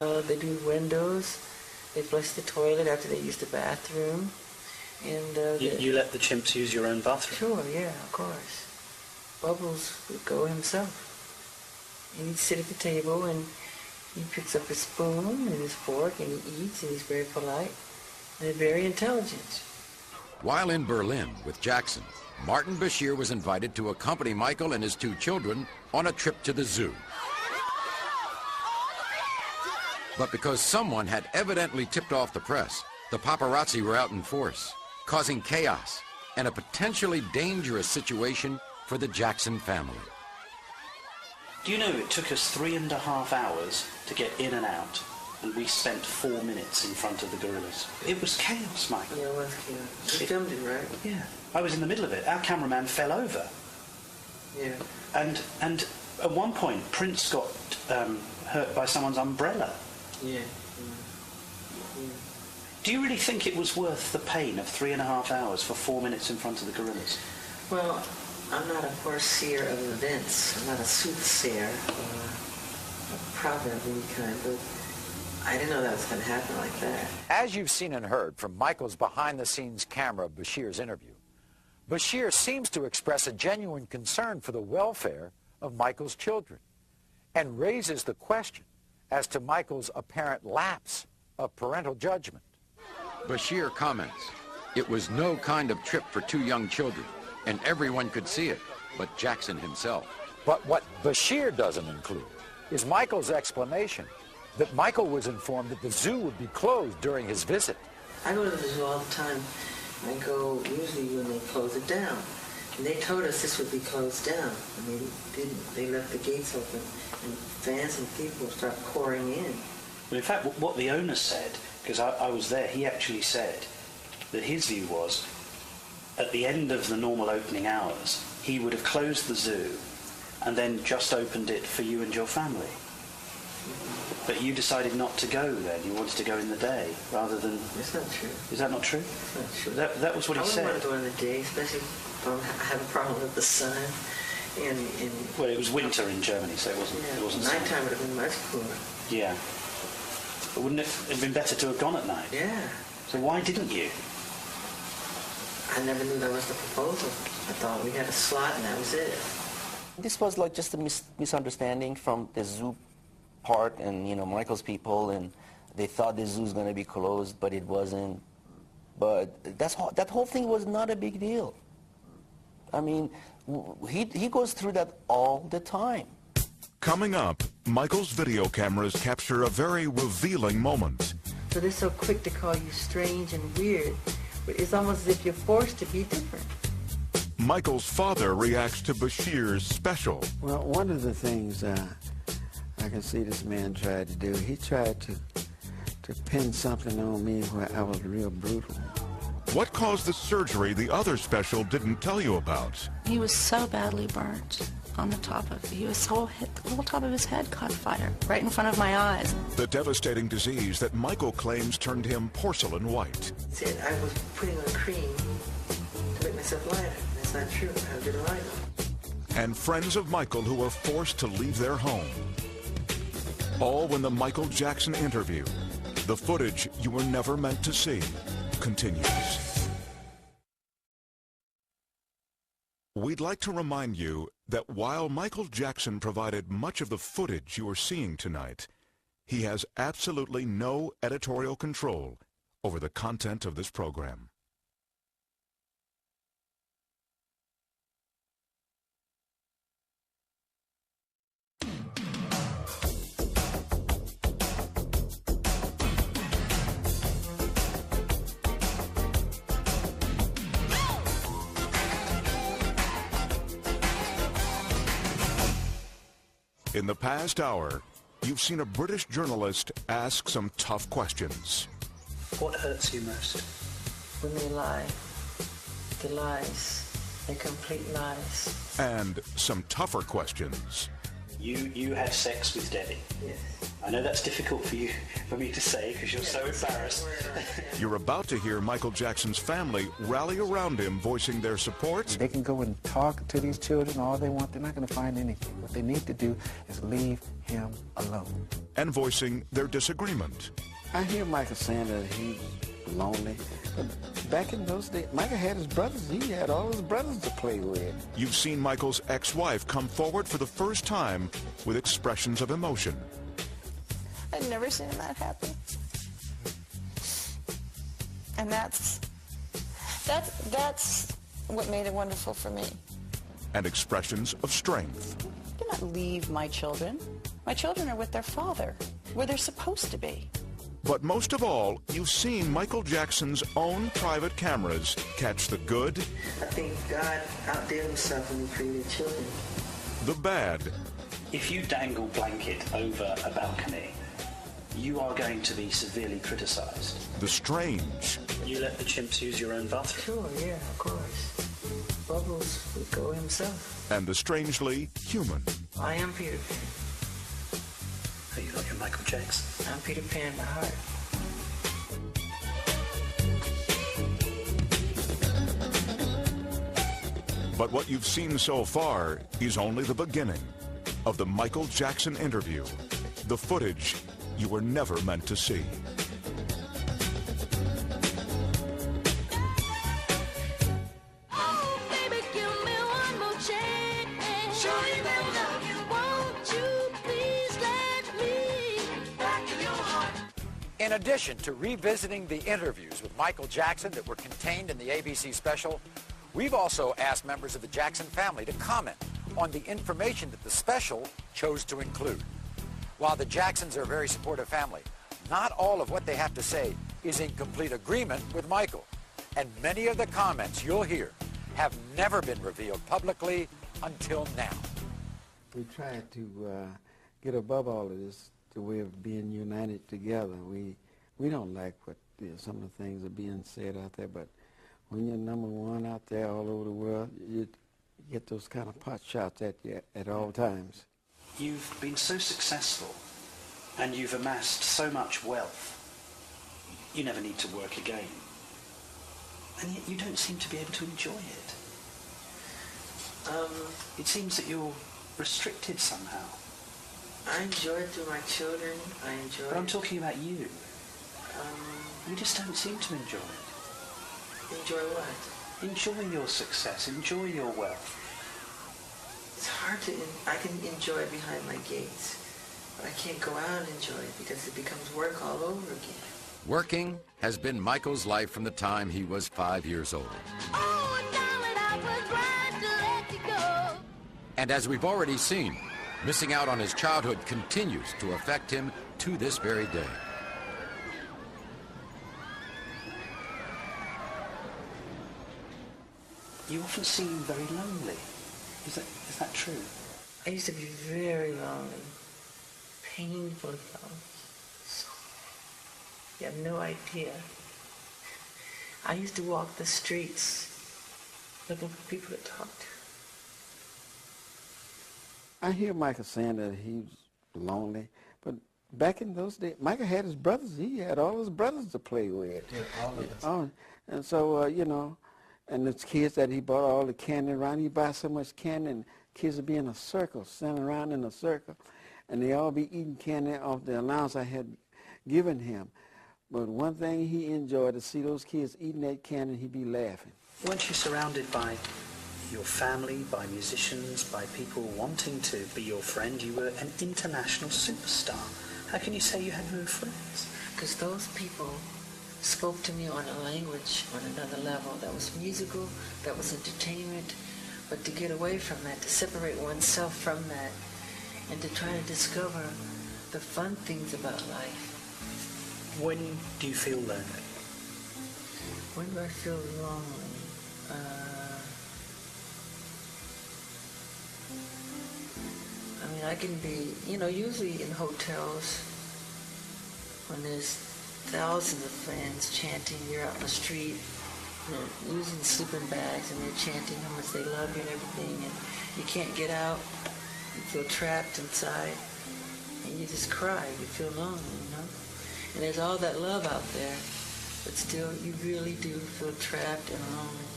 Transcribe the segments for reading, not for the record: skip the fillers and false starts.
They do windows. They flush the toilet after they use the bathroom. And you let the chimps use your own bathroom? Sure, yeah, of course. Bubbles would go himself. And he'd sit at the table and he picks up his spoon and his fork and he eats and he's very polite and very intelligent. While in Berlin with Jackson, Mártin Bashir was invited to accompany Michael and his two children on a trip to the zoo. But because someone had evidently tipped off the press, the paparazzi were out in force, causing chaos and a potentially dangerous situation for the Jackson family. Do you know it took us 3.5 hours to get in and out, and we spent 4 minutes in front of the gorillas? It was chaos, Michael. Yeah, it was chaos. You filmed it, right? Yeah. I was in the middle of it. Our cameraman fell over. Yeah. And at one point, Prince got hurt by someone's umbrella. Yeah. Do you really think it was worth the pain of 3.5 hours for 4 minutes in front of the gorillas? Well, I'm not a foreseer of events. I'm not a soothsayer or a proverb of any kind, but I didn't know that was going to happen like that. As you've seen and heard from Michael's behind-the-scenes camera of Bashir's interview, Bashir seems to express a genuine concern for the welfare of Michael's children and raises the question as to Michael's apparent lapse of parental judgment. Bashir comments, "It was no kind of trip for two young children, and everyone could see it, but Jackson himself." But what Bashir doesn't include is Michael's explanation that Michael was informed that the zoo would be closed during his visit. I go to the zoo all the time. I go usually when they close it down. And they told us this would be closed down, and they didn't. They left the gates open, and fans and people start pouring in. Well, in fact, what the owner said, because I was there, he actually said that his view was, at the end of the normal opening hours, he would have closed the zoo and then just opened it for you and your family. But you decided not to go then. You wanted to go in the day rather than... It's not true. Is that not true? It's not true. That was what he said. I wouldn't want to go in the day, especially if I have a problem with the sun. Well, it was winter in Germany, so it wasn't... Yeah, it wasn't nighttime would have been much cooler. Yeah. But wouldn't it have been better to have gone at night? Yeah. So why didn't you? I never knew that was the proposal. I thought we had a slot and that was it. This was like just a misunderstanding from the zoo part and, you know, Michael's people, and they thought the zoo was going to be closed, but it wasn't. But that whole thing was not a big deal. I mean, he goes through that all the time. Coming up, Michael's video cameras capture a very revealing moment. So they're so quick to call you strange and weird, but it's almost as if you're forced to be different. Michael's father reacts to Bashir's special. Well, one of the things I can see this man tried to do, he tried to pin something on me where I was real brutal. What caused the surgery the other special didn't tell you about? He was so badly burnt on the top of it. He was so hit, the whole top of his head caught fire right in front of my eyes. The devastating disease that Michael claims turned him porcelain white. Said I was putting on cream to make myself lighter. That's not true. I've been lighter. And friends of Michael who were forced to leave their home. All when the Michael Jackson interview, the footage you were never meant to see, continues. We'd like to remind you that while Michael Jackson provided much of the footage you are seeing tonight, he has absolutely no editorial control over the content of this program. In the past hour, you've seen a British journalist ask some tough questions. What hurts you most? When they lie. The lies. They're complete lies. And some tougher questions. You had sex with Debbie. Yes. I know that's difficult for me to say because you're so embarrassed. You're about to hear Michael Jackson's family rally around him, voicing their support. They can go and talk to these children all they want. They're not going to find anything. What they need to do is leave him alone. And voicing their disagreement. I hear Michael saying that he's lonely. But back in those days, Michael had his brothers. He had all his brothers to play with. You've seen Michael's ex-wife come forward for the first time with expressions of emotion. I'd never seen him that happy. And that's what made it wonderful for me. And expressions of strength. I do not leave my children. My children are with their father, where they're supposed to be. But most of all, you've seen Michael Jackson's own private cameras catch the good, I think God outdid himself when he created children. the bad, If you dangle blanket over a balcony, you are going to be severely criticised. the strange, You let the chimps use your own bathroom. Sure, yeah, of course. Bubbles would go himself. and the strangely human. I am Peter Pan. Are you like your Michael Jackson? I'm Peter Pan by heart. But what you've seen so far is only the beginning of the Michael Jackson interview, the footage you were never meant to see. In addition to revisiting the interviews with Michael Jackson that were contained in the ABC special, we've also asked members of the Jackson family to comment on the information that the special chose to include. While the Jacksons are a very supportive family, not all of what they have to say is in complete agreement with Michael. And many of the comments you'll hear have never been revealed publicly until now. We tried to get above all of this, the way of being united together. We don't like what some of the things are being said out there, but when you're number one out there all over the world, you get those kind of pot shots at you at all times. You've been so successful and you've amassed so much wealth. You never need to work again. And yet you don't seem to be able to enjoy it. It seems that you're restricted somehow. I enjoy it through my children. I enjoy But I'm it. talking about you. You just don't seem to enjoy it. Enjoy what? Enjoy your success. Enjoy your wealth. It's hard to, I can enjoy it behind my gates, but I can't go out and enjoy it because it becomes work all over again. Working has been Michael's life from the time he was 5 years old. Oh, darling, I was right to let you go. And as we've already seen, missing out on his childhood continues to affect him to this very day. You often seem very lonely. Is that true? I used to be very lonely, painfully lonely. So, you have no idea. I used to walk the streets looking for people to talk to. I hear Michael saying that he's lonely, but back in those days, Michael had his brothers. He had all his brothers to play with. Yeah, all of us. Oh, and so, you know, and the kids that he bought all the candy around, he buy so much candy, and kids would be in a circle, standing around in a circle, and they all be eating candy off the allowance I had given him. But one thing he enjoyed, to see those kids eating that candy, he'd be laughing. Weren't you surrounded by your family, by musicians, by people wanting to be your friend? You were an international superstar. How can you say you had no friends? Because those people spoke to me on a language on another level that was musical, that was entertainment, but to get away from that, to separate oneself from that, and to try to discover the fun things about life. When do you feel lonely? When do I feel lonely? I mean, I can be, you know, usually in hotels when there's thousands of fans chanting, you're out in the street, you know, using sleeping bags, and they're chanting how much they love you and everything, and you can't get out. You feel trapped inside, and you just cry. You feel lonely, you know? And there's all that love out there, but still you really do feel trapped and lonely,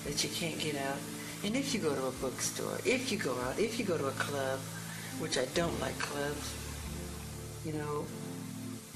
that you can't get out. And if you go to a bookstore, if you go out, if you go to a club, which I don't like clubs, you know,